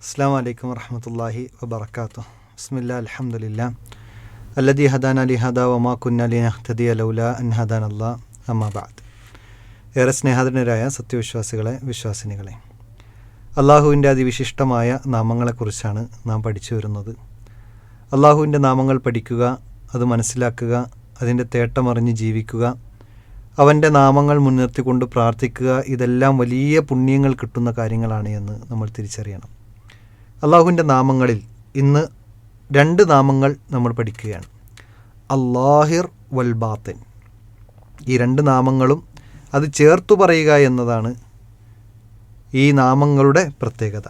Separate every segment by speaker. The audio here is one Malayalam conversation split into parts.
Speaker 1: അസ്സലാമു അലൈക്കും വറഹ്മത്തുള്ളാഹി വബറകാതുഹു. ബിസ്മില്ലാ അൽഹംദുലില്ലാ അല്ലദീ ഹദാനാ ലിഹാദാ വമാ കുന്നാ ലിനഹ്തദിയ ലൗലാ അൻ ഹദാനല്ലാഹ് അമ്മാ ബഅദ്. ഏറെ സ്നേഹധന്യരായ സത്യവിശ്വാസികളെ, വിശ്വാസിനികളെ, അള്ളാഹുവിൻ്റെ അതിവിശിഷ്ടമായ നാമങ്ങളെക്കുറിച്ചാണ് നാം പഠിച്ചു വരുന്നത്. അള്ളാഹുവിൻ്റെ നാമങ്ങൾ പഠിക്കുക, അത് മനസ്സിലാക്കുക, അതിൻ്റെ തേട്ടമറിഞ്ഞ് ജീവിക്കുക, അവൻ്റെ നാമങ്ങൾ മുൻനിർത്തിക്കൊണ്ട് പ്രാർത്ഥിക്കുക, ഇതെല്ലാം വലിയ പുണ്യങ്ങൾ കിട്ടുന്ന കാര്യങ്ങളാണ് എന്ന് നമ്മൾ തിരിച്ചറിയണം. അള്ളാഹുവിൻ്റെ നാമങ്ങളിൽ ഇന്ന് 2 നാമങ്ങൾ നമ്മൾ പഠിക്കുകയാണ്, അല്ലാഹിർ വൽ ബാത്തിൻ. ഈ 2 നാമങ്ങളും അത് ചേർത്തു പറയുക എന്നതാണ് ഈ നാമങ്ങളുടെ പ്രത്യേകത.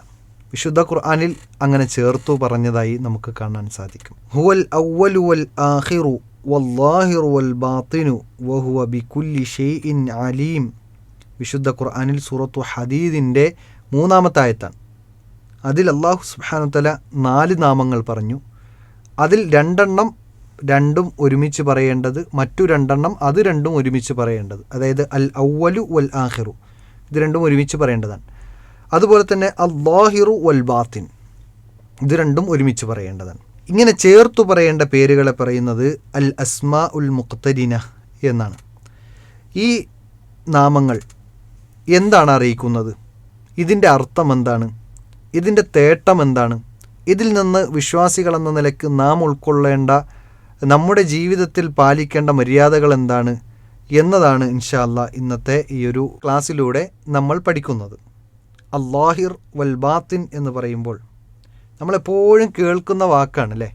Speaker 1: വിശുദ്ധ ഖുർആനിൽ അങ്ങനെ ചേർത്തു പറഞ്ഞതായി നമുക്ക് കാണാൻ സാധിക്കും. ഹുവൽ അവ്വലു വൽ ആഖിറു വല്ലാഹിറു വൽ ബാത്തിനു വഹുവ ബികുല്ലി ഷൈഇൻ അലീം. വിശുദ്ധ ഖുർആനിൽ സൂറത്തു ഹദീദിൻ്റെ 3-ാമത്തെ ആയത്താണ്. അതിൽ അല്ലാഹു സുബ്ഹാനഹു വതആല 4 നാമങ്ങൾ പറഞ്ഞു. അതിൽ 2 ഒരുമിച്ച് പറയേണ്ടത്, മറ്റു 2 അത് 2 ഒരുമിച്ച് പറയേണ്ടത്. അതായത് അൽ അവ്വലു വൽ ആഖിറു, ഇത് 2 ഒരുമിച്ച് പറയേണ്ടതാണ്. അതുപോലെ തന്നെ അല്ലാഹിറു വൽ ബാത്തിൻ, ഇത് 2 ഒരുമിച്ച് പറയേണ്ടതാണ്. ഇങ്ങനെ ചേർത്തു പറയേണ്ട പേരുകളെ പറയുന്നത് അൽ അസ്മാ ഉൽ മുഖ്തരിന എന്നാണ്. ഈ നാമങ്ങൾ എന്താണ് അറിയിക്കുന്നത്? ഇതിൻ്റെ അർത്ഥം എന്താണ്? ഇതിൻ്റെ തേട്ടം എന്താണ്? ഇതിൽ നിന്ന് വിശ്വാസികളെന്ന നിലയ്ക്ക് നാം ഉൾക്കൊള്ളേണ്ട, നമ്മുടെ ജീവിതത്തിൽ പാലിക്കേണ്ട മര്യാദകൾ എന്താണ് എന്നതാണ് ഇൻഷാ അല്ലാഹ് ഇന്നത്തെ ഈ ഒരു ക്ലാസ്സിലൂടെ നമ്മൾ പഠിക്കുന്നത്. അല്ലാഹിർ വൽ ബാത്തിൻ എന്ന് പറയുമ്പോൾ നമ്മളെപ്പോഴും കേൾക്കുന്ന വാക്കാണ് അല്ലേ?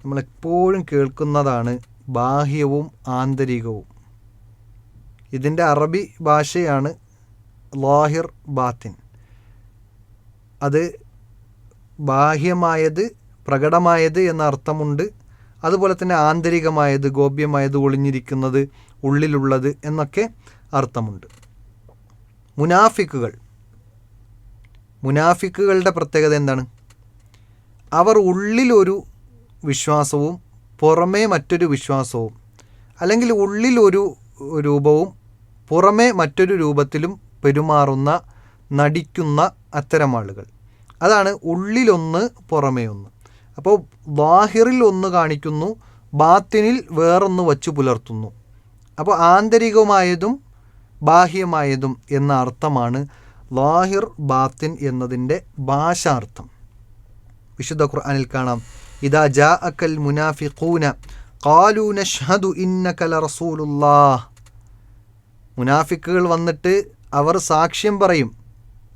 Speaker 1: നമ്മളെപ്പോഴും കേൾക്കുന്നതാണ് ബാഹ്യവും ആന്തരികവും. ഇതിൻ്റെ അറബി ഭാഷയാണ് ലാഹിർ ബാത്തിൻ. അത് ബാഹ്യമായത്, പ്രകടമായത് എന്ന അർത്ഥമുണ്ട്. അതുപോലെ തന്നെ ആന്തരികമായത്, ഗോപ്യമായത്, ഒളിഞ്ഞിരിക്കുന്നത്, ഉള്ളിലുള്ളത് എന്നൊക്കെ അർത്ഥമുണ്ട്. മുനാഫിക്കുകളുടെ പ്രത്യേകത എന്താണ്? അവർ ഉള്ളിലൊരു വിശ്വാസവും പുറമേ മറ്റൊരു വിശ്വാസവും, അല്ലെങ്കിൽ ഉള്ളിലൊരു രൂപവും പുറമേ മറ്റൊരു രൂപത്തിലും പെരുമാറുന്ന, നടിക്കുന്ന അത്തരം ആളുകൾ. അതാണ് ഉള്ളിലൊന്ന് പുറമേ ഒന്ന്. അപ്പോൾ ലാഹിറിൽ ഒന്ന് കാണിക്കുന്നു, ബാത്തിനിൽ വേറൊന്ന് വച്ചു പുലർത്തുന്നു. അപ്പോൾ ആന്തരികമായതും ബാഹ്യമായതും എന്ന അർത്ഥമാണ് ലാഹിർ ബാത്തിൻ എന്നതിൻ്റെ ഭാഷാർത്ഥം. വിശുദ്ധ ഖുർആനിൽ കാണാം, ഇദാ ജാഅക്കൽ മുനാഫിഖൂന ഖാലൂ നശ്ഹദു ഇന്നക ലറസൂലുള്ളാഹ്. മുനാഫിക്കുകൾ വന്നിട്ട് അവർ സാക്ഷ്യം പറയും,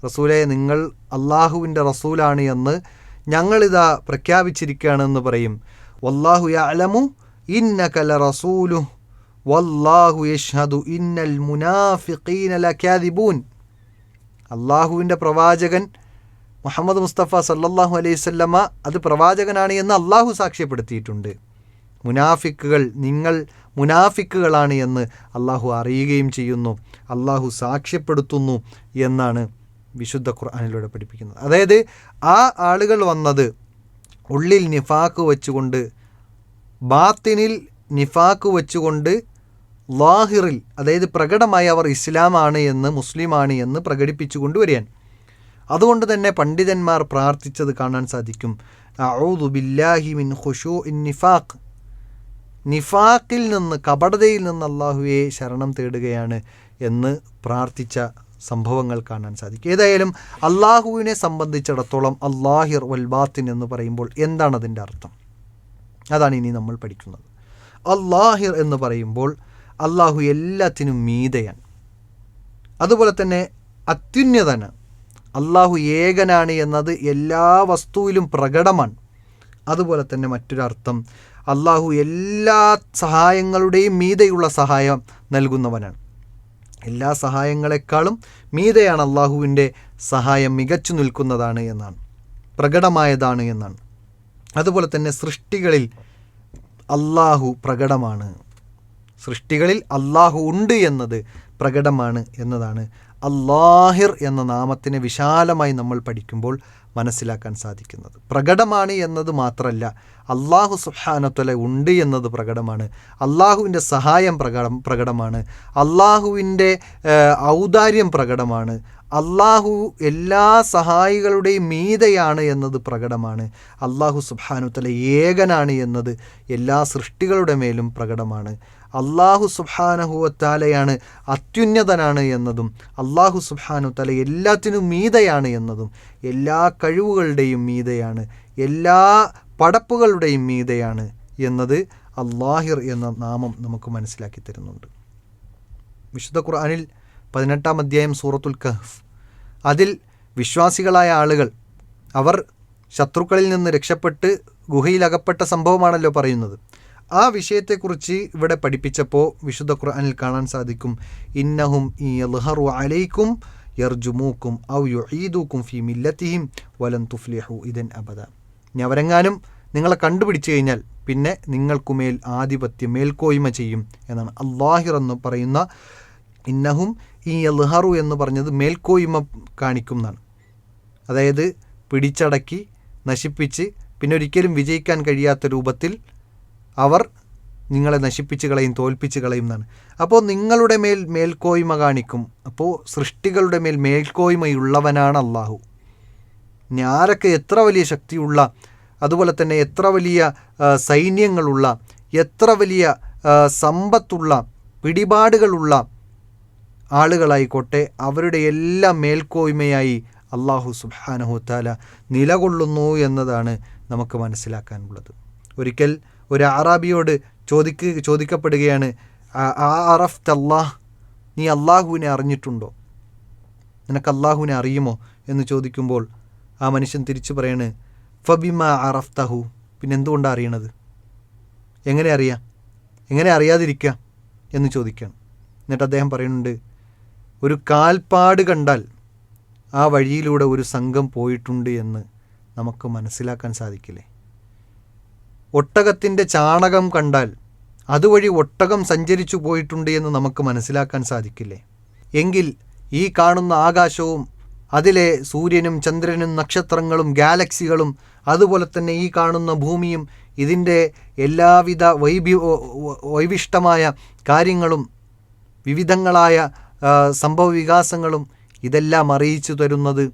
Speaker 1: റസൂലേ, നിങ്ങൾ അള്ളാഹുവിൻ്റെ റസൂലാണ് എന്ന് ഞങ്ങളിതാ പ്രഖ്യാപിച്ചിരിക്കുകയാണെന്ന് പറയും. വല്ലാഹു യഅലമു ഇന്നക ലറസൂലുഹു വല്ലാഹു യശ്ഹദു ഇന്നൽ മുനാഫിഖീന ലകാദിബൂൻ. അള്ളാഹുവിൻ്റെ പ്രവാചകൻ മുഹമ്മദ് മുസ്തഫ സല്ലല്ലാഹു അലൈഹി വസല്ലമ അത് പ്രവാചകനാണ് എന്ന് അള്ളാഹു സാക്ഷ്യപ്പെടുത്തിയിട്ടുണ്ട്. മുനാഫിക്കുകൾ, നിങ്ങൾ മുനാഫിക്കുകളാണ് എന്ന് അള്ളാഹു അറിയുകയും ചെയ്യുന്നു, അള്ളാഹു സാക്ഷ്യപ്പെടുത്തുന്നു എന്നാണ് വിശുദ്ധ ഖുർആനിലൂടെ പഠിപ്പിക്കുന്നത്. അതായത് ആ ആളുകൾ വന്നത് ഉള്ളിൽ നിഫാക്ക് വെച്ചുകൊണ്ട്, ബാത്തിനിൽ നിഫാക്ക് വെച്ചുകൊണ്ട്, ലാഹിറിൽ അതായത് പ്രകടമായി അവർ ഇസ്ലാമാണ് എന്ന്, മുസ്ലിമാണ് എന്ന് പ്രകടിപ്പിച്ചു കൊണ്ടുവരികയാണ്. അതുകൊണ്ട് തന്നെ പണ്ഡിതന്മാർ പ്രാർത്ഥിച്ചത് കാണാൻ സാധിക്കും, അഊദു ബില്ലാഹി മിൻ ഖുശൂഇൻ നിഫാഖ്. നിഫാഖിൽ നിന്ന്, കപടതയിൽ നിന്ന് അള്ളാഹുവെ ശരണം തേടുകയാണ് എന്ന് പ്രാർത്ഥിച്ച സംഭവങ്ങൾ കാണാൻ സാധിക്കും. ഏതായാലും അള്ളാഹുവിനെ സംബന്ധിച്ചിടത്തോളം അല്ലാഹിർ വൽ ബാത്തിൻ എന്ന് പറയുമ്പോൾ എന്താണ് അതിൻ്റെ അർത്ഥം? അതാണ് ഇനി നമ്മൾ പഠിക്കുന്നത്. അല്ലാഹിർ എന്ന് പറയുമ്പോൾ അള്ളാഹു എല്ലാത്തിനും മീതയാണ്, അതുപോലെ തന്നെ അത്യുന്നതനാണ്. അള്ളാഹു ഏകനാണ് എന്നത് എല്ലാ വസ്തുവിലും പ്രകടമാണ്. അതുപോലെ തന്നെ മറ്റൊരർത്ഥം, അള്ളാഹു എല്ലാ സഹായങ്ങളുടെയും മീതെയുള്ള സഹായം നൽകുന്നവനാണ്. എല്ലാ സഹായങ്ങളെക്കാളും മീതെയാണ് അള്ളാഹുവിൻ്റെ സഹായം, മികച്ചു നിൽക്കുന്നതാണ് എന്നാണ്, പ്രകടമായതാണ് എന്നാണ്. അതുപോലെ തന്നെ സൃഷ്ടികളിൽ അള്ളാഹു പ്രകടമാണ്, സൃഷ്ടികളിൽ അള്ളാഹു ഉണ്ട് എന്നത് പ്രകടമാണ് എന്നതാണ് അല്ലാഹിർ എന്ന നാമത്തിനെ വിശാലമായി നമ്മൾ പഠിക്കുമ്പോൾ മനസ്സിലാക്കാൻ സാധിക്കുന്നത്. പ്രകടമാണ് എന്നത് മാത്രമല്ല, അള്ളാഹു സുബ്ഹാനഹു വ തആല ഉണ്ട് എന്നത് പ്രകടമാണ്, അള്ളാഹുവിൻ്റെ സഹായം പ്രകടമാണ്, അള്ളാഹുവിൻ്റെ ഔദാര്യം പ്രകടമാണ്, അള്ളാഹു എല്ലാ സഹായികളുടെയും മീതെയാണ് എന്നത് പ്രകടമാണ്, അള്ളാഹു സുബ്ഹാനഹു വ തആല ഏകനാണ് എന്നത് എല്ലാ സൃഷ്ടികളുടെ മേലും പ്രകടമാണ്, അള്ളാഹു സുബ്ഹാനഹു വ തആലയാണ് അത്യുന്നതനാണ് എന്നതും, അള്ളാഹു സുബ്ഹാനഹു വ തആല എല്ലാത്തിനും മീതെയാണ് എന്നതും, എല്ലാ കഴിവുകളുടെയും മീതെയാണ്, എല്ലാ പടപ്പുകളുടെയും മീതെയാണ് എന്നത് അല്ലാഹിർ എന്ന നാമം നമുക്ക് മനസ്സിലാക്കി തരുന്നുണ്ട്. വിശുദ്ധ ഖുർആനിൽ 18-ാം അധ്യായം സൂറത്തുൽ കഹ്ഫ്, അതിൽ വിശ്വാസികളായ ആളുകൾ അവർ ശത്രുക്കളിൽ നിന്ന് രക്ഷപ്പെട്ട് ഗുഹയിലകപ്പെട്ട സംഭവമാണല്ലോ പറയുന്നത്. ആ വിഷയത്തെക്കുറിച്ച് ഇവിടെ പഠിപ്പിച്ചപ്പോൾ വിശുദ്ധ ഖുർആനിൽ കാണാൻ സാധിക്കും, ഇന്നഹും യൽഹറു അലൈക്കും യർജുമൂക്കും ഔ യുഈദുക്കും ഫീ മില്ലത്തിഹിം വലൻ തുഫ്ലിഹു ഇദൻ അബദ. ഇനി അവരെങ്ങാനും നിങ്ങളെ കണ്ടുപിടിച്ചു കഴിഞ്ഞാൽ പിന്നെ നിങ്ങൾക്കുമേൽ ആധിപത്യം മേൽക്കോയ്മ ചെയ്യും എന്നാണ്. അല്ലാഹിർ എന്ന് പറയുന്ന ഇന്നഹും യൽഹറു എന്ന് പറഞ്ഞത് മേൽക്കോയ്മ കാണിക്കും എന്നാണ്. അതായത് പിടിച്ചടക്കി നശിപ്പിച്ച് പിന്നെ ഒരിക്കലും വിജയിക്കാൻ കഴിയാത്ത രൂപത്തിൽ അവർ നിങ്ങളെ നശിപ്പിച്ച് കളയും, തോൽപ്പിച്ച് കളയും എന്നാണ്. അപ്പോൾ നിങ്ങളുടെ മേൽക്കോയ്മ കാണിക്കും. അപ്പോൾ സൃഷ്ടികളുടെ മേൽക്കോയ്മയുള്ളവനാണ് അള്ളാഹു. ഇനി ആരൊക്കെ എത്ര വലിയ ശക്തിയുള്ള, അതുപോലെ തന്നെ എത്ര വലിയ സൈന്യങ്ങളുള്ള, എത്ര വലിയ സമ്പത്തുള്ള, പിടിപാടുകളുള്ള ആളുകളായിക്കോട്ടെ, അവരുടെ എല്ലാം മേൽക്കോയ്മയായി അള്ളാഹു സുബ്ഹാനഹു വ തആല നിലകൊള്ളുന്നു എന്നതാണ് നമുക്ക് മനസ്സിലാക്കാനുള്ളത്. ഒരിക്കൽ ഒരു അറാബിയോട് ചോദിക്കപ്പെടുകയാണ്, അറഫ്തല്ലാഹ്, നീ അള്ളാഹുവിനെ അറിഞ്ഞിട്ടുണ്ടോ, നിനക്ക് അള്ളാഹുവിനെ അറിയുമോ എന്ന് ചോദിക്കുമ്പോൾ ആ മനുഷ്യൻ തിരിച്ചു പറയാണ്, ഫബിമ അറഫ്തഹു, പിന്നെ എന്തുകൊണ്ടാണ് അറിയണത്, എങ്ങനെ അറിയാം, എങ്ങനെ അറിയാതിരിക്കുക എന്ന് ചോദിക്കുകയാണ്. എന്നിട്ട് അദ്ദേഹം പറയുന്നുണ്ട്, ഒരു കാൽപ്പാട് കണ്ടാൽ ആ വഴിയിലൂടെ ഒരു സംഘം പോയിട്ടുണ്ട് എന്ന് നമുക്ക് മനസ്സിലാക്കാൻ സാധിക്കില്ലേ? ഒട്ടകത്തിൻ്റെ ചാണകം കണ്ടാൽ അതുവഴി ഒട്ടകം സഞ്ചരിച്ചു പോയിട്ടുണ്ട് എന്ന് നമുക്ക് മനസ്സിലാക്കാൻ സാധിക്കില്ലേ? എങ്കിൽ ഈ കാണുന്ന ആകാശവും അതിലെ സൂര്യനും ചന്ദ്രനും നക്ഷത്രങ്ങളും ഗാലക്സികളും അതുപോലെ തന്നെ ഈ കാണുന്ന ഭൂമിയും ഇതിൻ്റെ എല്ലാവിധ വൈവിഷ്ടമായ കാര്യങ്ങളും വിവിധങ്ങളായ സംഭവ വികാസങ്ങളും ഇതെല്ലാം അറിയിച്ചു തരുന്നത്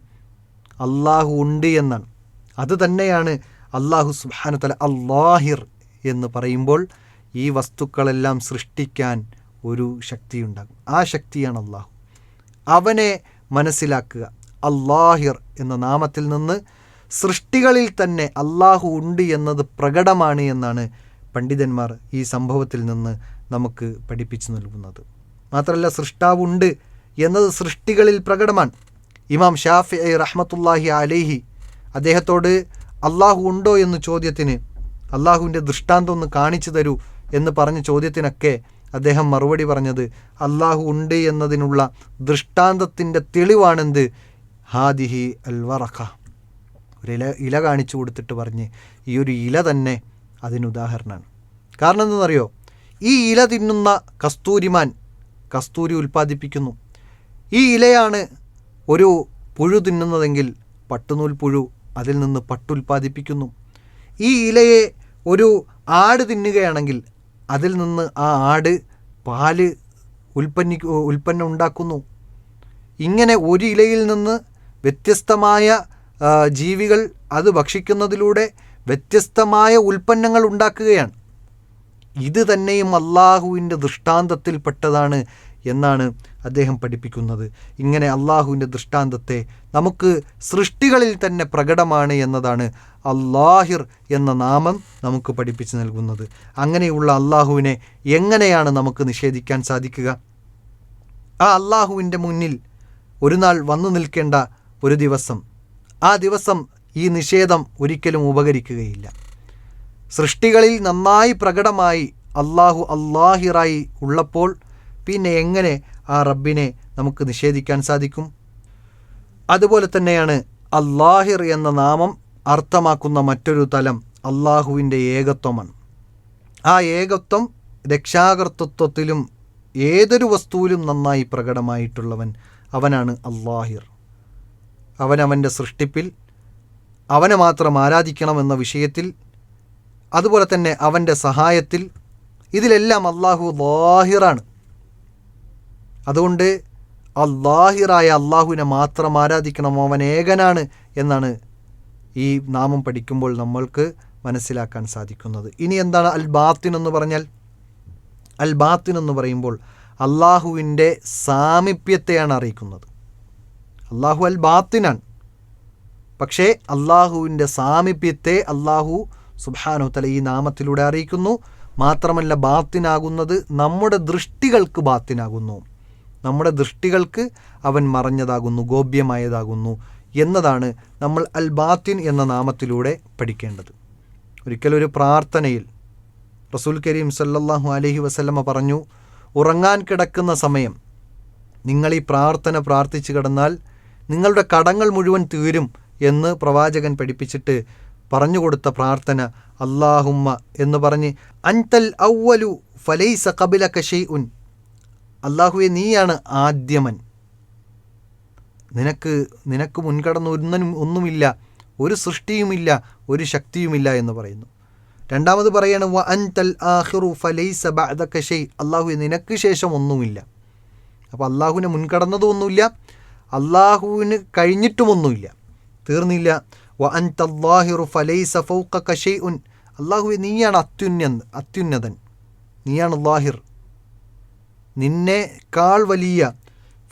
Speaker 1: അള്ളാഹു ഉണ്ട് എന്നാണ്. അത് തന്നെയാണ് അള്ളാഹു സുബ്ഹാനഹു വ തആല അല്ലാഹിർ എന്ന് പറയുമ്പോൾ ഈ വസ്തുക്കളെല്ലാം സൃഷ്ടിക്കാൻ ഒരു ശക്തിയുണ്ടാകും. ആ ശക്തിയാണ് അള്ളാഹു. അവനെ മനസ്സിലാക്കുക. അല്ലാഹിർ എന്ന നാമത്തിൽ നിന്ന് സൃഷ്ടികളിൽ തന്നെ അള്ളാഹു ഉണ്ട് എന്നത് പ്രകടമാണ് എന്നാണ് പണ്ഡിതന്മാർ ഈ സംഭവത്തിൽ നിന്ന് നമുക്ക് പഠിപ്പിച്ചു നൽകുന്നത്. മാത്രമല്ല, സൃഷ്ടാവുണ്ട് എന്നത് സൃഷ്ടികളിൽ പ്രകടമാണ്. ഇമാം ഷാഫിഈ റഹ്മത്തുള്ളാഹി അലൈഹി അദ്ദേഹത്തോട് അള്ളാഹു ഉണ്ടോ എന്ന് ചോദ്യത്തിന്, അള്ളാഹുവിൻ്റെ ദൃഷ്ടാന്തം ഒന്ന് കാണിച്ചു തരൂ എന്ന് പറഞ്ഞ ചോദ്യത്തിനൊക്കെ അദ്ദേഹം മറുപടി പറഞ്ഞത്, അള്ളാഹു ഉണ്ട് എന്നതിനുള്ള ദൃഷ്ടാന്തത്തിൻ്റെ തെളിവാണെന്ത്, ഹാദിഹി അൽ വറഖ, ഒരു ഇല കാണിച്ചു കൊടുത്തിട്ട് പറഞ്ഞ് ഈ ഒരു ഇല തന്നെ അതിനുദാഹരണമാണ്. കാരണം എന്തെന്നറിയോ, ഈ ഇല തിന്നുന്ന കസ്തൂരിമാൻ കസ്തൂരി ഉൽപ്പാദിപ്പിക്കുന്നു. ഈ ഇലയാണ് ഒരു പുഴു തിന്നുന്നതെങ്കിൽ പട്ടുനൂൽ പുഴു അതിൽ നിന്ന് പട്ടുൽപ്പാദിപ്പിക്കുന്നു. ഈ ഇലയെ ഒരു ആട് തിന്നുകയാണെങ്കിൽ അതിൽ നിന്ന് ആ ആട് പാല് ഉൽപ്പന്നം ഉണ്ടാക്കുന്നു. ഇങ്ങനെ ഒരു ഇലയിൽ നിന്ന് വ്യത്യസ്തമായ ജീവികൾ അത് ഭക്ഷിക്കുന്നതിലൂടെ വ്യത്യസ്തമായ ഉൽപ്പന്നങ്ങൾ ഉണ്ടാക്കുകയാണ്. ഇത് തന്നെയും അള്ളാഹുവിൻ്റെ ദൃഷ്ടാന്തത്തിൽപ്പെട്ടതാണ് എന്നാണ് അദ്ദേഹം പഠിപ്പിക്കുന്നത്. ഇങ്ങനെ അള്ളാഹുവിൻ്റെ ദൃഷ്ടാന്തത്തെ നമുക്ക് സൃഷ്ടികളിൽ തന്നെ പ്രകടമാണ് എന്നതാണ് അല്ലാഹിർ എന്ന നാമം നമുക്ക് പഠിപ്പിച്ചു നൽകുന്നത്. അങ്ങനെയുള്ള അള്ളാഹുവിനെ എങ്ങനെയാണ് നമുക്ക് നിഷേധിക്കാൻ സാധിക്കുക? ആ അള്ളാഹുവിൻ്റെ മുന്നിൽ ഒരു നാൾ വന്നു നിൽക്കേണ്ട ഒരു ദിവസം, ആ ദിവസം ഈ നിഷേധം ഒരിക്കലും ഉപകരിക്കുകയില്ല. സൃഷ്ടികളിൽ നന്നായി പ്രകടമായി അള്ളാഹു അല്ലാഹിറായി ഉള്ളപ്പോൾ പിന്നെ എങ്ങനെ ആ റബ്ബിനെ നമുക്ക് നിഷേധിക്കാൻ സാധിക്കും? അതുപോലെ തന്നെയാണ് അല്ലാഹിർ എന്ന നാമം അർത്ഥമാക്കുന്ന മറ്റൊരു തലം അള്ളാഹുവിൻ്റെ ഏകത്വമാണ്. ആ ഏകത്വം രക്ഷാകർത്തൃത്വത്തിലും ഏതൊരു വസ്തുവിലും നന്നായി പ്രകടമായിട്ടുള്ളവൻ അവനാണ് അല്ലാഹിർ. അവനവൻ്റെ സൃഷ്ടിപ്പിൽ അവനെ മാത്രം ആരാധിക്കണമെന്ന വിഷയത്തിൽ, അതുപോലെ തന്നെ അവൻ്റെ സഹായത്തിൽ, ഇതിലെല്ലാം അല്ലാഹു ലാഹിറാണ്. അതുകൊണ്ട് അല്ലാഹിറായ അല്ലാഹുവിനെ മാത്രം ആരാധിക്കണം, അവൻ ഏകനാണ് എന്നാണ് ഈ നാമം പഠിക്കുമ്പോൾ നമ്മൾക്ക് മനസ്സിലാക്കാൻ സാധിക്കുന്നത്. ഇനി എന്താണ് അൽ ബാത്തിൻ എന്ന് പറഞ്ഞാൽ? അൽ ബാത്തിൻ എന്ന് പറയുമ്പോൾ അല്ലാഹുവിൻ്റെ സാമീപ്യത്തെയാണ് അറിയിക്കുന്നത്. അല്ലാഹു അൽ ബാത്തിനാണ്, പക്ഷേ അല്ലാഹുവിൻ്റെ സാമീപ്യത്തെ അല്ലാഹു സുബ്ഹാനഹു തആല ഈ നാമത്തിലൂടെ അറിയിക്കുന്നു. മാത്രമല്ല, ബാത്തിനാകുന്നത് നമ്മുടെ ദൃഷ്ടികൾക്ക് ബാത്തിനാകുന്നു, നമ്മുടെ ദൃഷ്ടികൾക്ക് അവൻ മറഞ്ഞതാകുന്നു, ഗോപ്യമായതാകുന്നു എന്നതാണ് നമ്മൾ അൽ ബാത്തിൻ എന്ന നാമത്തിലൂടെ പഠിക്കേണ്ടത്. ഒരിക്കലൊരു പ്രാർത്ഥനയിൽ റസൂൽ കരീം സല്ലല്ലാഹു അലൈഹി വസല്ലമ പറഞ്ഞു, ഉറങ്ങാൻ കിടക്കുന്ന സമയം നിങ്ങൾ ഈ പ്രാർത്ഥന പ്രാർത്ഥിച്ചു കിടന്നാൽ നിങ്ങളുടെ കടങ്ങൾ മുഴുവൻ തീരും എന്ന് പ്രവാചകൻ പഠിപ്പിച്ചിട്ട് പറഞ്ഞുകൊടുത്ത പ്രാർത്ഥന അല്ലാഹുമ്മ എന്ന് പറഞ്ഞ് അൻതൽ അവ്വലു ഫലൈസ ഖബലക ഷൈഉൻ, അല്ലാഹുവേ നീയാണ് ആദ്യമൻ, നിനക്ക് മുൻകടന്ന് ഒന്നുമില്ല, ഒരു സൃഷ്ടിയുമില്ല, ഒരു ശക്തിയുമില്ല എന്ന് പറയുന്നു. രണ്ടാമത് പറയാണ് വ അൻതൽ ആഖിറു ഫലൈസ ബഅദക ഷൈ, അല്ലാഹുവേ നിനക്ക് ശേഷം ഒന്നുമില്ല. അപ്പോൾ അല്ലാഹുവിനെ മുൻകടന്നതൊന്നുമില്ല, അല്ലാഹുവിന് കഴിഞ്ഞിട്ടുമൊന്നുമില്ല, തീർന്നില്ല. വ അൻതല്ലാഹിറു ഫലൈസ ഫൗഖക ഷൈഉൻ, അല്ലാഹുവേ നീയാണ് അത്യുന്നതൻ, നീയാണ് ലാഹിർ, നിന്നേക്കാൾ വലിയ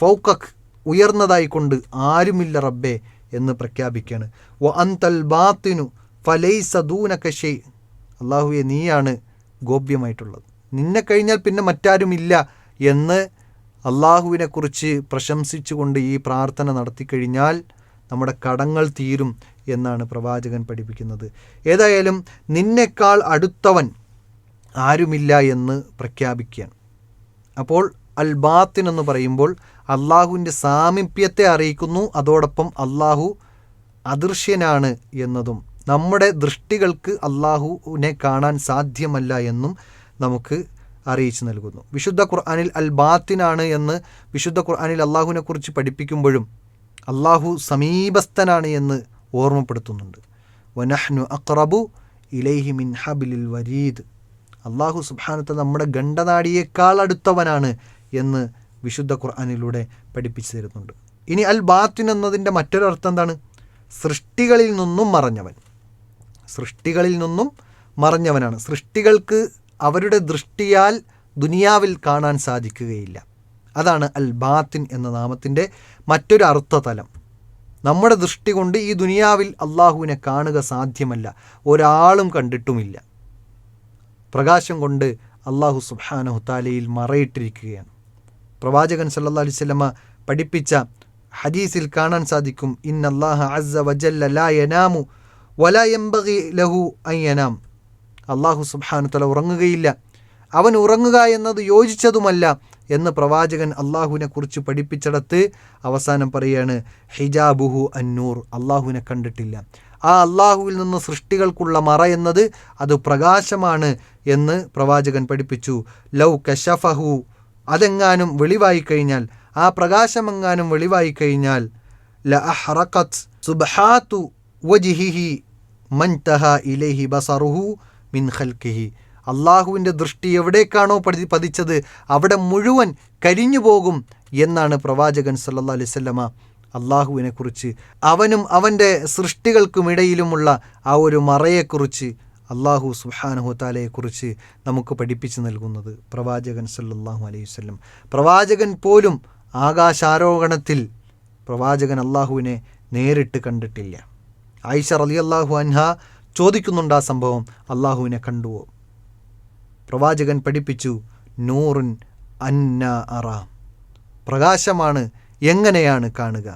Speaker 1: ഫൗഖക് ഉയർന്നതായിക്കൊണ്ട് ആരുമില്ല റബ്ബേ എന്ന് പ്രഖ്യാപിക്കുകയാണ്. വ അൻതൽ ബാത്തിനു ഫലൈസ ദൂനക ഷൈ, അല്ലാഹുവേ നീയാണ് ഗോപ്യമായിട്ടുള്ളത്, നിന്നെ കഴിഞ്ഞാൽ പിന്നെ മറ്റാരുമില്ല എന്ന് അല്ലാഹുവിനെക്കുറിച്ച് പ്രശംസിച്ചുകൊണ്ട് ഈ പ്രാർത്ഥന നടത്തിക്കഴിഞ്ഞാൽ നമ്മുടെ കടങ്ങൾ തീരും എന്നാണ് പ്രവാചകൻ പഠിപ്പിക്കുന്നത്. ഏതായാലും നിന്നേക്കാൾ അടുത്തവൻ ആരുമില്ല എന്ന് പ്രഖ്യാപിക്കുകയാണ്. അപ്പോൾ അൽ ബാത്തിൻ എന്ന് പറയുമ്പോൾ അള്ളാഹുവിൻ്റെ സാമീപ്യത്തെ അറിയിക്കുന്നു, അതോടൊപ്പം അള്ളാഹു അദൃശ്യനാണ് എന്നതും നമ്മുടെ ദൃഷ്ടികൾക്ക് അള്ളാഹുവിനെ കാണാൻ സാധ്യമല്ല എന്നും നമുക്ക് അറിയിച്ചു നൽകുന്നു. വിശുദ്ധ ഖുർആനിൽ അൽ ബാത്തിനാണ് എന്ന് വിശുദ്ധ ഖുർആനിൽ അള്ളാഹുവിനെക്കുറിച്ച് പഠിപ്പിക്കുമ്പോഴും അള്ളാഹു സമീപസ്ഥനാണ് എന്ന് ഓർമ്മപ്പെടുത്തുന്നുണ്ട്. വനഹ്നു അഖ്റബു ഇലൈഹി മിൻ ഹബ്ലിൽ വരീദ്, അള്ളാഹു സുബ്ഹാനഹു വ തആല നമ്മുടെ ഗണ്ഡനാടിയേക്കാൾ അടുത്തവനാണ് എന്ന് വിശുദ്ധ ഖുർആനിലൂടെ പഠിപ്പിച്ചു തരുന്നുണ്ട്. ഇനി അൽ ബാത്തിൻ എന്നതിൻ്റെ മറ്റൊരർത്ഥം എന്താണ്? സൃഷ്ടികളിൽ നിന്നും മറഞ്ഞവൻ, സൃഷ്ടികളിൽ നിന്നും മറഞ്ഞവനാണ്. സൃഷ്ടികൾക്ക് അവരുടെ ദൃഷ്ടിയാൽ ദുനിയാവിൽ കാണാൻ സാധിക്കുകയില്ല. അതാണ് അൽ ബാത്തിൻ എന്ന നാമത്തിൻ്റെ മറ്റൊരു അർത്ഥതലം. നമ്മുടെ ദൃഷ്ടി കൊണ്ട് ഈ ദുനിയാവിൽ അള്ളാഹുവിനെ കാണുക സാധ്യമല്ല, ഒരാളും കണ്ടിട്ടുമില്ല. പ്രകാശം കൊണ്ട് അള്ളാഹു സുബ്ഹാനഹു തആലയിൽ മറയിട്ടിരിക്കുകയാണ്. പ്രവാചകൻ സല്ലല്ലാഹു അലൈഹി വസല്ലമ പഠിപ്പിച്ച ഹദീസിൽ കാണാൻ സാധിക്കും, ഇന്നല്ലാഹ അസ്സ വജല്ല ലാ യനാമു വലാ യംബഗി ലഹു അൻ യനാം, അള്ളാഹു സുബ്ഹാനഹു തആല ഉറങ്ങുകയില്ല, അവൻ ഉറങ്ങുക എന്നത് യോജിച്ചതുമല്ല എന്ന് പ്രവാചകൻ അള്ളാഹുവിനെ കുറിച്ച് പഠിപ്പിച്ചിടത്ത് അവസാനം പറയുകയാണ്, ഹിജാബുഹു അന്നൂർ, അള്ളാഹുവിനെ കണ്ടിട്ടില്ല. ആ അള്ളാഹുവിൽ നിന്ന് സൃഷ്ടികൾക്കുള്ള മറ എന്നത് അത് പ്രകാശമാണ് എന്ന് പ്രവാചകൻ പഠിപ്പിച്ചു. ലൗ കശഫഹു, അതെങ്ങാനും വെളിവായി കഴിഞ്ഞാൽ, ആ പ്രകാശമെങ്ങാനും വെളിവായി കഴിഞ്ഞാൽ, ല അഹ്റഖത് സുബ്ഹാതു വജ്ഹിഹി മൻതഹ ഇലൈഹി ബസറുഹു മിൻ ഖൽഖിഹി, അള്ളാഹുവിൻ്റെ ദൃഷ്ടി എവിടേക്കാണോ പതിച്ചത് അവിടെ മുഴുവൻ കരിഞ്ഞു പോകും എന്നാണ് പ്രവാചകൻ സല്ലല്ലാഹു അലൈഹി വസല്ലമ അള്ളാഹുവിനെക്കുറിച്ച്, അവനും അവൻ്റെ സൃഷ്ടികൾക്കുമിടയിലുമുള്ള ആ ഒരു മറയെക്കുറിച്ച്, അള്ളാഹു സുബ്ഹാനഹു തആലയെക്കുറിച്ച് നമുക്ക് പഠിപ്പിച്ചു നൽകുന്നത് പ്രവാചകൻ സല്ലല്ലാഹു അലൈഹി വസല്ലം. പ്രവാചകൻ പോലും ആകാശാരോഹണത്തിൽ പ്രവാചകൻ അള്ളാഹുവിനെ നേരിട്ട് കണ്ടിട്ടില്ല. ആയിഷ റളിയല്ലാഹു അൻഹ ചോദിക്കുന്നുണ്ട് ആ സംഭവം, അള്ളാഹുവിനെ കണ്ടുവോ? പ്രവാചകൻ പഠിപ്പിച്ചു, നൂറുൻ അന്ന അറ, പ്രകാശമാണ്, എങ്ങനെയാണ് കാണുക?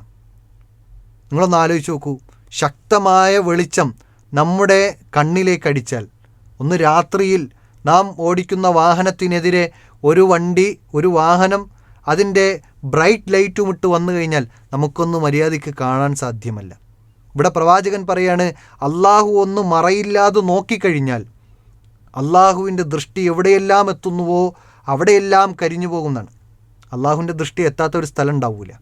Speaker 1: നിങ്ങളൊന്ന് ആലോചിച്ച് നോക്കൂ, ശക്തമായ വെളിച്ചം നമ്മുടെ കണ്ണിലേക്ക് അടിച്ചാൽ, ഒന്ന് രാത്രിയിൽ നാം ഓടിക്കുന്ന വാഹനത്തിനെതിരെ ഒരു വാഹനം അതിൻ്റെ ബ്രൈറ്റ് ലൈറ്റും ഇട്ട് വന്നു കഴിഞ്ഞാൽ നമുക്കൊന്ന് മര്യാദയ്ക്ക് കാണാൻ സാധ്യമല്ല. ഇവിടെ പ്രവാചകൻ പറയാണ്, അള്ളാഹു ഒന്ന് മറയില്ലാതെ നോക്കിക്കഴിഞ്ഞാൽ അള്ളാഹുവിൻ്റെ ദൃഷ്ടി എവിടെയെല്ലാം എത്തുന്നുവോ അവിടെയെല്ലാം കരിഞ്ഞു പോകുന്നതാണ്. അള്ളാഹുവിൻ്റെ ദൃഷ്ടി എത്താത്ത ഒരു സ്ഥലം ഉണ്ടാവില്ല.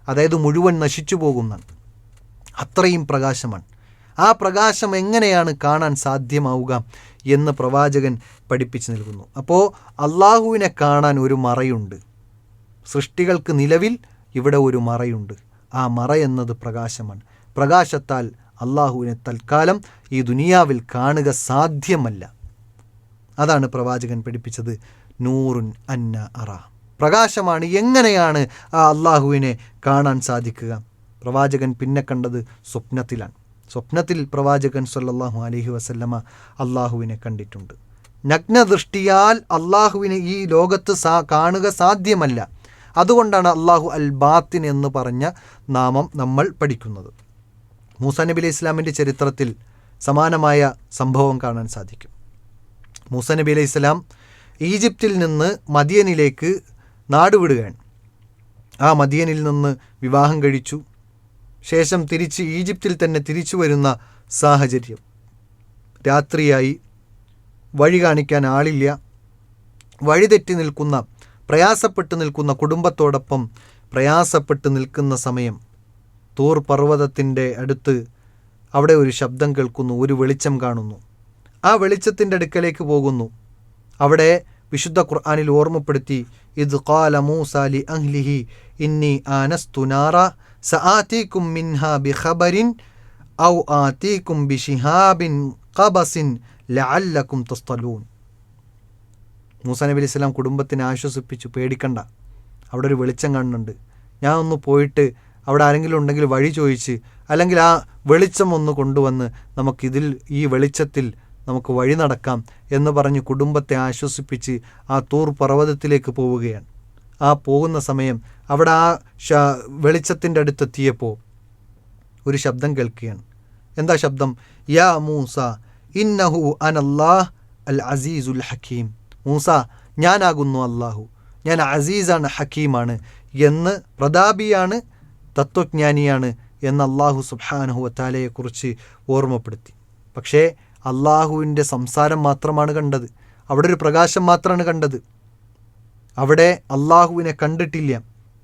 Speaker 1: അതായത് മുഴുവൻ നശിച്ചു പോകുന്നതാണ്. അത്രയും പ്രകാശമാണ്. ആ പ്രകാശം എങ്ങനെയാണ് കാണാൻ സാധ്യമാവുക എന്ന് പ്രവാചകൻ പഠിപ്പിച്ചു നൽകുന്നു. അപ്പോൾ അള്ളാഹുവിനെ കാണാൻ ഒരു മറയുണ്ട്. സൃഷ്ടികൾക്ക് നിലവിൽ ഇവിടെ ഒരു മറയുണ്ട്. ആ മറ എന്നത് പ്രകാശമാണ്. പ്രകാശത്താൽ അള്ളാഹുവിനെ തൽക്കാലം ഈ ദുനിയാവിൽ കാണുക സാധ്യമല്ല. അതാണ് പ്രവാചകൻ പഠിപ്പിച്ചത്. നൂറുൻ അന്ന അറ, പ്രകാശമാണ്. എങ്ങനെയാണ് ആ അള്ളാഹുവിനെ കാണാൻ സാധിക്കുക? പ്രവാചകൻ പിന്നെ കണ്ടത് സ്വപ്നത്തിലാണ്. സ്വപ്നത്തിൽ പ്രവാചകൻ സല്ലല്ലാഹു അലൈഹി വസല്ലമ അള്ളാഹുവിനെ കണ്ടിട്ടുണ്ട്. നഗ്നദൃഷ്ടിയാൽ അള്ളാഹുവിനെ ഈ ലോകത്ത് കാണുക സാധ്യമല്ല. അതുകൊണ്ടാണ് അള്ളാഹു അൽ ബാത്തിൻ എന്ന് പറഞ്ഞ നാമം നമ്മൾ പഠിക്കുന്നത്. മൂസാ നബി അലൈഹി ഇസ്ലാമിൻ്റെ ചരിത്രത്തിൽ സമാനമായ സംഭവം കാണാൻ സാധിക്കും. മൂസാ നബി അലൈഹി ഇസ്ലാം ഈജിപ്തിൽ നിന്ന് മദിയനിലേക്ക് നാടുവിടുകയാണ്. ആ മദിയനിൽ നിന്ന് വിവാഹം കഴിച്ചു. ശേഷം തിരിച്ച് ഈജിപ്തിൽ തന്നെ തിരിച്ചു വരുന്ന സാഹചര്യം. രാത്രിയായി, വഴി കാണിക്കാൻ ആളില്ല. വഴിതെറ്റി നിൽക്കുന്ന, പ്രയാസപ്പെട്ട് നിൽക്കുന്ന കുടുംബത്തോടൊപ്പം പ്രയാസപ്പെട്ട് നിൽക്കുന്ന സമയം തൂർ പർവ്വതത്തിൻ്റെ അടുത്ത് അവിടെ ഒരു ശബ്ദം കേൾക്കുന്നു, ഒരു വെളിച്ചം കാണുന്നു. ആ വെളിച്ചത്തിൻ്റെ അടുക്കലേക്ക് പോകുന്നു. അവിടെ വിശുദ്ധ ഖുർആനിൽ ഓർമ്മപ്പെടുത്തി, ഇദ് ഖാല മൂസാ ലി അഹ്ലിഹി ഇന്നി ആനസ്തു നാറ സആതീകും മിൻഹാ ബിഖബരിൻ ഔ ആതീകും ബിശിഹാബിൻ ഖബസിൻ ലഅല്ലകും തസ്തലൂൻ. മൂസാ നബി അലൈഹി സ്വലാം കുടുംബത്തിനെ ആശ്വസിപ്പിച്ചു, പേടിക്കണ്ട, അവിടെ ഒരു വെളിച്ചം കാണുന്നുണ്ട്. ഞാൻ ഒന്ന് പോയിട്ട് അവിടെ ആരെങ്കിലും ഉണ്ടെങ്കിൽ വഴി ചോദിച്ച്, അല്ലെങ്കിൽ ആ വെളിച്ചം ഒന്ന് കൊണ്ടുവന്ന് ഈ വെളിച്ചത്തിൽ നമുക്ക് വഴി നടക്കാം എന്ന് പറഞ്ഞ് കുടുംബത്തെ ആശ്വസിപ്പിച്ച് ആ തൂർ പർവ്വതത്തിലേക്ക് പോവുകയാണ്. ആ പോകുന്ന സമയം അവിടെ ആ വെളിച്ചത്തിൻ്റെ അടുത്തെത്തിയപ്പോൾ ഒരു ശബ്ദം കേൾക്കുകയാണ്. എന്താ ശബ്ദം? യാ മൂസ ഇന്നഹു അനല്ലാഹ് അൽ അസീസുൽ ഹക്കീം. മൂസ, ഞാനാകുന്നു അള്ളാഹു, ഞാൻ അസീസാണ്, ഹക്കീമാണ് എന്ന്, പ്രതാപിയാണ്, തത്വജ്ഞാനിയാണ് എന്ന് അള്ളാഹു സുബ്ഹാനഹു വതആലയെക്കുറിച്ച് ഓർമ്മപ്പെടുത്തി. പക്ഷേ അള്ളാഹുവിൻ്റെ സംസാരം മാത്രമാണ് കണ്ടത്. അവിടെ ഒരു പ്രകാശം മാത്രമാണ് കണ്ടത്. അവിടെ അള്ളാഹുവിനെ കണ്ടിട്ടില്ല.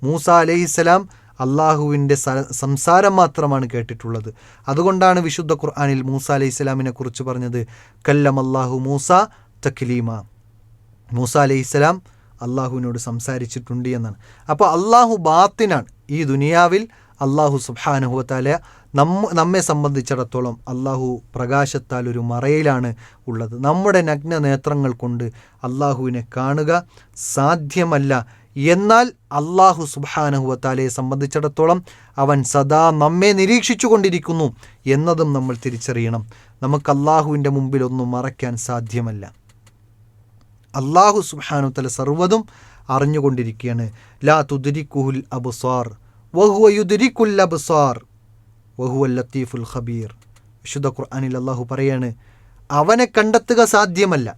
Speaker 1: മൂസ അലൈഹിസ്സലാം അള്ളാഹുവിൻ്റെ സംസാരം മാത്രമാണ് കേട്ടിട്ടുള്ളത്. അതുകൊണ്ടാണ് വിശുദ്ധ ഖുർആനിൽ മൂസ അലൈഹിസ്സലാമിനെ കുറിച്ച് പറഞ്ഞത് കല്ലമല്ലാഹു മൂസ തക്ലീമ. മൂസ അലൈഹിസ്സലാം അള്ളാഹുവിനോട് സംസാരിച്ചിട്ടുണ്ട് എന്നാണ്. അപ്പോൾ അള്ളാഹു ബാത്തിനാണ്. ഈ ദുനിയാവിൽ അള്ളാഹു സുബ്ഹാനഹു വതആല നമ്മെ സംബന്ധിച്ചിടത്തോളം അള്ളാഹു പ്രകാശത്താൽ ഒരു മറയിലാണ് ഉള്ളത്. നമ്മുടെ നഗ്ന നേത്രങ്ങൾ കൊണ്ട് അള്ളാഹുവിനെ കാണുക സാധ്യമല്ല. എന്നാൽ അള്ളാഹു സുബ്ഹാനഹു വതആലയെ സംബന്ധിച്ചിടത്തോളം അവൻ സദാ നമ്മെ നിരീക്ഷിച്ചു കൊണ്ടിരിക്കുന്നു എന്നതും നമ്മൾ തിരിച്ചറിയണം. നമുക്ക് അള്ളാഹുവിൻ്റെ മുമ്പിൽ ഒന്നും മറയ്ക്കാൻ സാധ്യമല്ല. അള്ളാഹു സുബ്ഹാനഹു വതആല സർവ്വതും അറിഞ്ഞുകൊണ്ടിരിക്കുകയാണ്. ലാ തുദ്രിക്കുഹുൽ അബ്സാർ വഹുവ യുദ്രിക്കുൽ അബ്സാർ വഹുവൽ ലത്തീഫുൽ ഖബീർ. വിശുദ്ധ ഖുർആനിൽ അള്ളാഹു പറയാണ്, അവനെ കണ്ടെത്തുക സാധ്യമല്ല,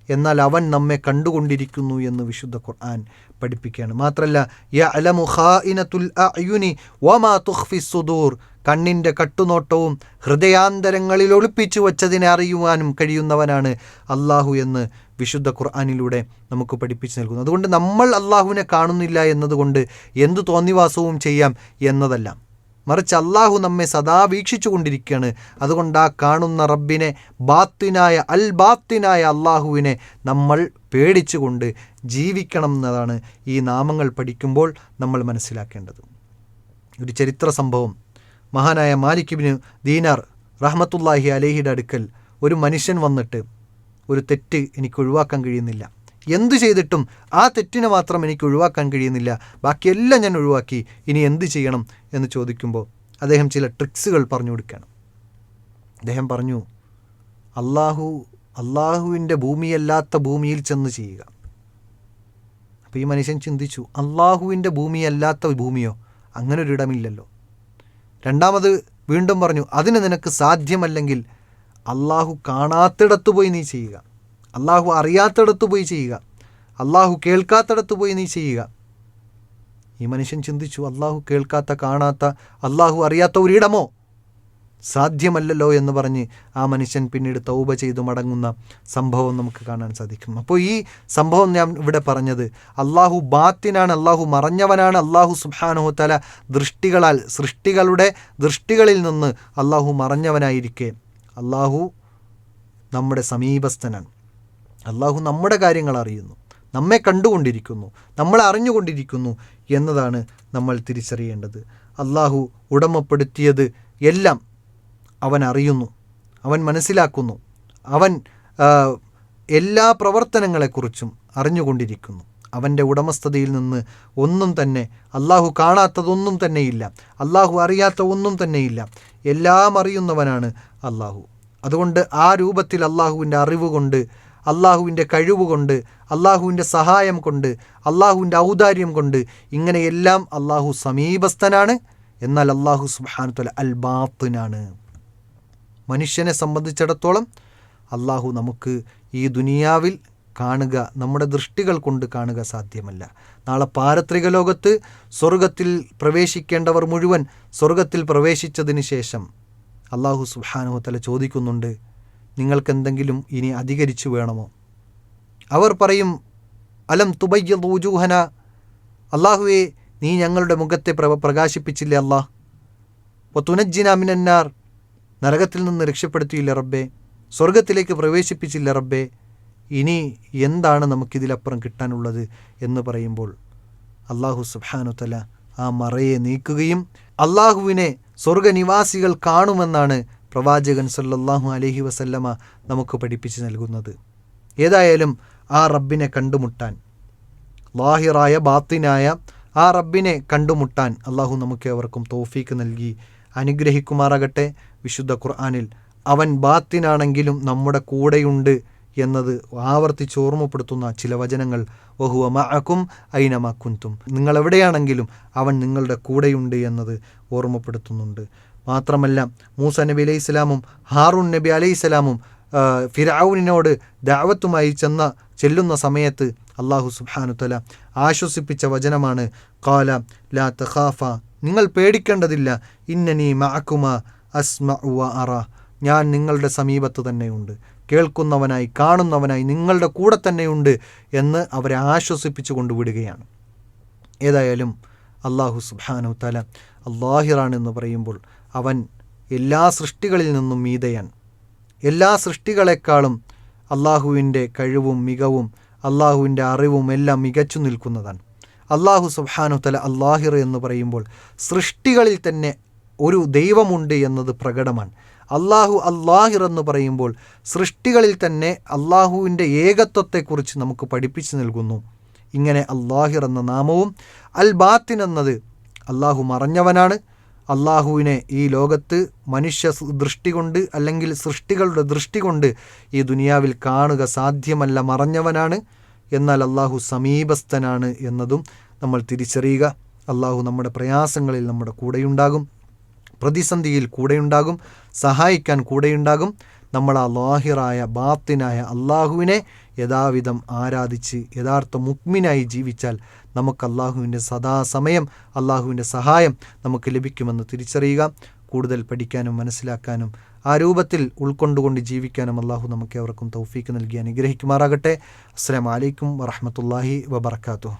Speaker 1: എന്നാൽ അവൻ നമ്മെ കണ്ടുകൊണ്ടിരിക്കുന്നു എന്ന് വിശുദ്ധ ഖുർആൻ പഠിപ്പിക്കുകയാണ്. മാത്രമല്ല, യഅലമു ഖായിനത്തുൽ അഅ്യുനി വമാ തുഖ്ഫിസ് സുദൂർ, കണ്ണിൻ്റെ കട്ടുനോട്ടവും ഹൃദയാന്തരങ്ങളിൽ ഒളിപ്പിച്ചു വച്ചതിനെ അറിയുവാനും കഴിയുന്നവനാണ് അള്ളാഹു എന്ന് വിശുദ്ധ ഖുർആനിലൂടെ നമുക്ക് പഠിപ്പിച്ചു നൽകുന്നു. അതുകൊണ്ട് നമ്മൾ അള്ളാഹുവിനെ കാണുന്നില്ല എന്നതുകൊണ്ട് എന്തു തോന്നിവാസവും ചെയ്യാം എന്നതല്ല, മറിച്ച് അള്ളാഹു നമ്മെ സദാ വീക്ഷിച്ചു കൊണ്ടിരിക്കുകയാണ്. അതുകൊണ്ട് ആ കാണുന്ന റബ്ബിനെ, ബാത്തിനായ അള്ളാഹുവിനെ നമ്മൾ പേടിച്ചുകൊണ്ട് ജീവിക്കണം എന്നതാണ് ഈ നാമങ്ങൾ പഠിക്കുമ്പോൾ നമ്മൾ മനസ്സിലാക്കേണ്ടത്. ഒരു ചരിത്ര സംഭവം, മഹാനായ മാലിക് ഇബ്നു ദീനാർ റഹ്മത്തുള്ളാഹി അലൈഹിയുടെ അടുക്കൽ ഒരു മനുഷ്യൻ വന്നിട്ട്, ഒരു തെറ്റ് എനിക്ക് ഒഴിവാക്കാൻ കഴിയുന്നില്ല, എന്തു ചെയ്തിട്ടും ആ തെറ്റിനെ മാത്രം എനിക്ക് ഒഴിവാക്കാൻ കഴിയുന്നില്ല, ബാക്കിയെല്ലാം ഞാൻ ഒഴിവാക്കി, ഇനി എന്ത് ചെയ്യണം എന്ന് ചോദിക്കുമ്പോൾ അദ്ദേഹം ചില ട്രിക്സുകൾ പറഞ്ഞു കൊടുക്കുകയാണ്. അദ്ദേഹം പറഞ്ഞു, അള്ളാഹുവിൻ്റെ ഭൂമിയല്ലാത്ത ഭൂമിയിൽ ചെന്ന് ചെയ്യുക. അപ്പോൾ ഈ മനുഷ്യൻ ചിന്തിച്ചു, അള്ളാഹുവിൻ്റെ ഭൂമിയല്ലാത്ത ഭൂമിയോ? അങ്ങനെ ഒരിടമില്ലല്ലോ. രണ്ടാമത് വീണ്ടും പറഞ്ഞു, അതിന് നിനക്ക് സാധ്യമല്ലെങ്കിൽ അള്ളാഹു കാണാത്തിടത്ത് പോയി നീ ചെയ്യുക, അള്ളാഹു അറിയാത്തിടത്ത് പോയി ചെയ്യുക, അള്ളാഹു കേൾക്കാത്തിടത്ത് പോയി നീ ചെയ്യുക. ഈ മനുഷ്യൻ ചിന്തിച്ചു, അള്ളാഹു കേൾക്കാത്ത, കാണാത്ത, അള്ളാഹു അറിയാത്ത ഒരിടമോ? സാധ്യമല്ലല്ലോ എന്ന് പറഞ്ഞ് ആ മനുഷ്യൻ പിന്നീട് തൗബ ചെയ്തു മടങ്ങുന്ന സംഭവം നമുക്ക് കാണാൻ സാധിക്കും. അപ്പോൾ ഈ സംഭവം ഞാൻ ഇവിടെ പറഞ്ഞത്, അള്ളാഹു ബാത്തിനാണ്, അള്ളാഹു മറഞ്ഞവനാണ്. അള്ളാഹു സുബ്ഹാനഹു തആല സൃഷ്ടികളുടെ ദൃഷ്ടികളിൽ നിന്ന് അള്ളാഹു മറഞ്ഞവനായിരിക്കെ അള്ളാഹു നമ്മുടെ സമീപസ്ഥനാണ്. അള്ളാഹു നമ്മുടെ കാര്യങ്ങൾ അറിയുന്നു, നമ്മെ കണ്ടുകൊണ്ടിരിക്കുന്നു, നമ്മളെ അറിഞ്ഞുകൊണ്ടിരിക്കുന്നു എന്നതാണ് നമ്മൾ തിരിച്ചറിയേണ്ടത്. അള്ളാഹു ഉടമപ്പെടുത്തിയത് എല്ലാം അവൻ അറിയുന്നു, അവൻ മനസ്സിലാക്കുന്നു, അവൻ എല്ലാ പ്രവർത്തനങ്ങളെക്കുറിച്ചും അറിഞ്ഞുകൊണ്ടിരിക്കുന്നു. അവൻ്റെ ഉടമസ്ഥതയിൽ നിന്ന് ഒന്നും തന്നെ, അള്ളാഹു കാണാത്തതൊന്നും തന്നെയില്ല, അള്ളാഹു അറിയാത്ത ഒന്നും തന്നെയില്ല. എല്ലാം അറിയുന്നവനാണ് അള്ളാഹു. അതുകൊണ്ട് ആ രൂപത്തിൽ അള്ളാഹുവിൻ്റെ അറിവ് കൊണ്ട്, അള്ളാഹുവിൻ്റെ കഴിവുകൊണ്ട്, അള്ളാഹുവിൻ്റെ സഹായം കൊണ്ട്, അള്ളാഹുവിൻ്റെ ഔദാര്യം കൊണ്ട് ഇങ്ങനെയെല്ലാം അള്ളാഹു സമീപസ്ഥനാണ്. എന്നാൽ അള്ളാഹു സുബ്ഹാനഹു തആല അൽ ബാത്തിനാണ്. മനുഷ്യനെ സംബന്ധിച്ചിടത്തോളം അള്ളാഹു നമുക്ക് ഈ ദുനിയാവിൽ കാണുക, നമ്മുടെ ദൃഷ്ടികൾ കൊണ്ട് കാണുക സാധ്യമല്ല. നാളെ പാരത്രിക ലോകത്ത് സ്വർഗത്തിൽ പ്രവേശിക്കേണ്ടവർ മുഴുവൻ സ്വർഗത്തിൽ പ്രവേശിച്ചതിന് ശേഷം അള്ളാഹു സുബ്ഹാനഹു തആല ചോദിക്കുന്നുണ്ട്, നിങ്ങൾക്കെന്തെങ്കിലും ഇനി അധികരിച്ചു വേണമോ? അവർ പറയും, അലം തുബയ്യിദ് വുജൂഹന, അള്ളാഹുവേ നീ ഞങ്ങളുടെ മുഖത്തെ പ്രകാശിപ്പിച്ചില്ലേ അല്ലാഹ്, വതുനജ്ജിന മിനന്നാർ, നരകത്തിൽ നിന്ന് രക്ഷപ്പെടുത്തിയില്ല റബ്ബേ, സ്വർഗത്തിലേക്ക് പ്രവേശിപ്പിച്ചില്ല റബ്ബേ, ഇനി എന്താണ് നമുക്കിതിലപ്പുറം കിട്ടാനുള്ളത് എന്ന് പറയുമ്പോൾ അള്ളാഹു സുബ്ഹാനഹു തആല ആ മറയെ നീക്കുകയും അള്ളാഹുവിനെ സ്വർഗനിവാസികൾ കാണുമെന്നാണ് പ്രവാചകൻ സല്ലല്ലാഹു അലൈഹി വസല്ലമ നമുക്ക് പഠിപ്പിച്ച് നൽകുന്നത്. ഏതായാലും ആ റബ്ബിനെ കണ്ടുമുട്ടാൻ, ലാഹിറായ ബാത്തിനായ ആ റബ്ബിനെ കണ്ടുമുട്ടാൻ അള്ളാഹു നമുക്ക് ഏവർക്കും തൗഫീക്ക് നൽകി അനുഗ്രഹിക്കുമാറാകട്ടെ. വിശുദ്ധ ഖുർആനിൽ അവൻ ബാത്തിനാണെങ്കിലും നമ്മുടെ കൂടെയുണ്ട് എന്നത് ആവർത്തിച്ച് ഓർമ്മപ്പെടുത്തുന്ന ചില വചനങ്ങൾ, വഹുവ മഅക്കും ഐനമാ കുൻതും, നിങ്ങളെവിടെയാണെങ്കിലും അവൻ നിങ്ങളുടെ കൂടെയുണ്ട് എന്നത് ഓർമ്മപ്പെടുത്തുന്നുണ്ട്. മാത്രമല്ല മൂസ നബി അലൈഹിസ്സലാമും ഹാറൂൻ നബി അലൈഹിസ്സലാമും ഫിർഔനിനോട് ദഅവത്തുമായി ചെല്ലുന്ന സമയത്ത് അള്ളാഹു സുബ്ഹാനഹു തആല ആശ്വസിപ്പിച്ച വചനമാണ് ഖാല ലാ തഖാഫ, നിങ്ങൾ പേടിക്കേണ്ടതില്ല, ഇന്നനി മഅകുമാ അസ്മഉ വ അറ, ഞാൻ നിങ്ങളുടെ സമീപത്ത് തന്നെയുണ്ട്, കേൾക്കുന്നവനായി കാണുന്നവനായി നിങ്ങളുടെ കൂടെ തന്നെയുണ്ട് എന്ന് അവരെ ആശ്വസിപ്പിച്ചു കൊണ്ടുവിടുകയാണ്. ഏതായാലും അള്ളാഹു സുബ്ഹാനഹു തആല അല്ലാഹിറാണെന്ന് പറയുമ്പോൾ അവൻ എല്ലാ സൃഷ്ടികളിൽ നിന്നും മീതയാൻ, എല്ലാ സൃഷ്ടികളെക്കാളും അള്ളാഹുവിൻ്റെ കഴിവും മികവും അള്ളാഹുവിൻ്റെ അറിവും എല്ലാം മികച്ചു നിൽക്കുന്നതാണ്. അള്ളാഹു സുബ്ഹാനഹു തആല അല്ലാഹിർ എന്ന് പറയുമ്പോൾ സൃഷ്ടികളിൽ തന്നെ ഒരു ദൈവമുണ്ട് എന്നത് പ്രകടമാണ്. അള്ളാഹു അല്ലാഹിർ എന്ന് പറയുമ്പോൾ സൃഷ്ടികളിൽ തന്നെ അള്ളാഹുവിൻ്റെ ഏകത്വത്തെക്കുറിച്ച് നമുക്ക് പഠിപ്പിച്ചു നൽകുന്നു. ഇങ്ങനെ അല്ലാഹിർ എന്ന നാമവും അൽ ബാത്തിൻ എന്നത് അള്ളാഹു മറഞ്ഞവനാണ്. അള്ളാഹുവിനെ ഈ ലോകത്ത് മനുഷ്യ ദൃഷ്ടി കൊണ്ട് അല്ലെങ്കിൽ സൃഷ്ടികളുടെ ദൃഷ്ടി കൊണ്ട് ഈ ദുനിയാവിൽ കാണുക സാധ്യമല്ല, മറഞ്ഞവനാണ്. എന്നാൽ അള്ളാഹു സമീപസ്ഥനാണ് എന്നതും നമ്മൾ തിരിച്ചറിയുക. അള്ളാഹു നമ്മുടെ പ്രയാസങ്ങളിൽ നമ്മുടെ കൂടെയുണ്ടാകും, പ്രതിസന്ധിയിൽ കൂടെയുണ്ടാകും, സഹായിക്കാൻ കൂടെയുണ്ടാകും. നമ്മൾ ആ ലാഹിറായ ബാത്തിനായ അള്ളാഹുവിനെ യഥാവിധം ആരാധിച്ച് യഥാർത്ഥ മുഅ്മിനായി ജീവിച്ചാൽ നമുക്ക് അള്ളാഹുവിൻ്റെ സദാസമയം അള്ളാഹുവിൻ്റെ സഹായം നമുക്ക് ലഭിക്കുമെന്ന് തിരിച്ചറിയുക. കൂടുതൽ പഠിക്കാനും മനസ്സിലാക്കാനും ആ രൂപത്തിൽ ഉൾക്കൊണ്ടുകൊണ്ട് ജീവിക്കാനും അള്ളാഹു നമുക്ക് ഏവർക്കും തൗഫീക്ക് നൽകി അനുഗ്രഹിക്കുമാറാകട്ടെ. അസ്സലാമു അലൈക്കും വറഹ്മത്തുള്ളാഹി വബറകാതുഹു.